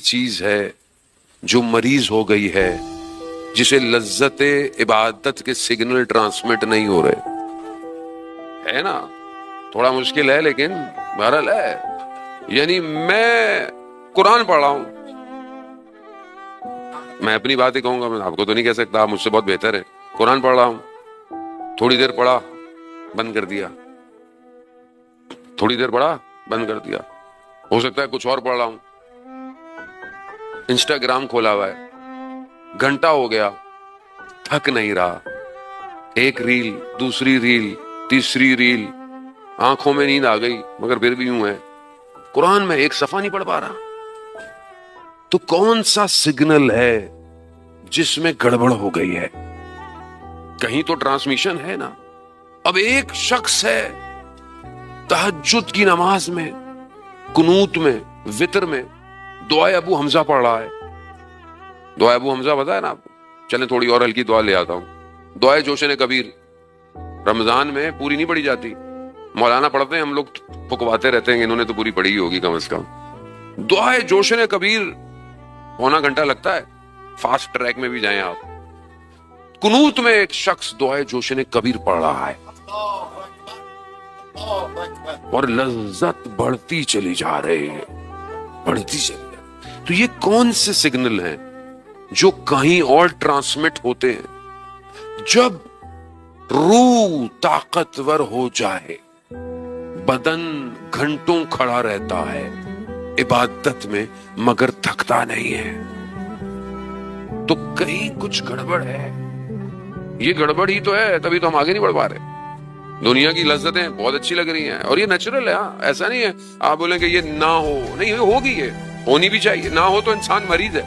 چیز ہے جو مریض ہو گئی ہے، جسے لذت عبادت کے سگنل ٹرانسمٹ نہیں ہو رہے، ہے نا؟ تھوڑا مشکل ہے لیکن بہرحال ہے. یعنی میں قرآن پڑھ رہا ہوں، میں اپنی بات ہی کہوں گا، میں آپ کو تو نہیں کہہ سکتا، آپ مجھ سے بہت بہتر ہے. قرآن پڑھ رہا ہوں، تھوڑی دیر پڑھا بند کر دیا، تھوڑی دیر پڑھا بند کر دیا، ہو سکتا ہے کچھ اور پڑھ رہا ہوں، انسٹاگرام کھولا ہوا ہے، گھنٹہ ہو گیا، تھک نہیں رہا، ایک ریل، دوسری ریل، تیسری ریل، آنکھوں میں نیند آ گئی مگر پھر بھی یوں ہے، قرآن میں ایک صفحہ نہیں پڑھ پا رہا. تو کون سا سگنل ہے جس میں گڑبڑ ہو گئی ہے؟ کہیں تو ٹرانسمیشن ہے نا. اب ایک شخص ہے تہجد کی نماز میں، قنوت میں، وتر میں دعائے ابو حمزہ پڑھ رہا ہے. دعائے ابو حمزہ پتہ ہے نا آپ کو؟ چلیں تھوڑی اور ہلکی دعا لے آتا ہوں. دعائے جوشن کبیر رمضان میں پوری نہیں پڑھی جاتی، مولانا پڑھتے ہیں، ہم لوگ پھکواتے رہتے ہیں کہ انہوں نے تو پوری پڑھی ہی ہوگی کم از کم. دعائے جوشن کبیر پونا گھنٹہ لگتا ہے، فاسٹ ٹریک میں بھی جائیں آپ. قنوت میں ایک شخص دعائے جوشن کبیر پڑھ رہا ہے اور لذت بڑھتی چلی جا رہی ہے، بڑھتی چلی جا رہی. تو یہ کون سے سگنل ہیں جو کہیں اور ٹرانسمٹ ہوتے ہیں؟ جب روح طاقتور ہو جائے، بدن گھنٹوں کھڑا رہتا ہے عبادت میں مگر تھکتا نہیں ہے، تو کہیں کچھ گڑبڑ ہے. یہ گڑبڑ ہی تو ہے، تبھی تو ہم آگے نہیں بڑھ پا رہے. دنیا کی لذتیں بہت اچھی لگ رہی ہیں اور یہ نیچرل ہے، ایسا نہیں ہے آپ بولیں کہ یہ نہ ہو، نہیں ہوگی، یہ ہونی بھی چاہیے. نہ ہو تو انسان مریض ہے،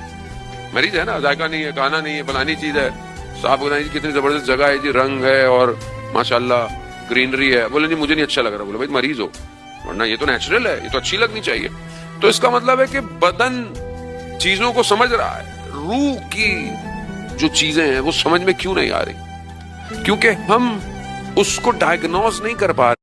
مریض ہے نا، ذائقہ نہیں ہے، کھانا نہیں ہے، فلانی چیز ہے. صاحب بتائیں جی کتنی زبردست جگہ ہے جی، رنگ ہے اور ماشاءاللہ گرینری ہے، بولے جی مجھے نہیں اچھا لگ رہا. بولے بھائی مریض ہو، ورنہ یہ تو نیچرل ہے، یہ تو اچھی لگنی چاہیے. تو اس کا مطلب ہے کہ بدن چیزوں کو سمجھ رہا ہے، روح کی جو چیزیں ہیں وہ سمجھ میں کیوں نہیں آ رہی؟ کیونکہ ہم اس کو ڈائگنوز نہیں کر پا رہے.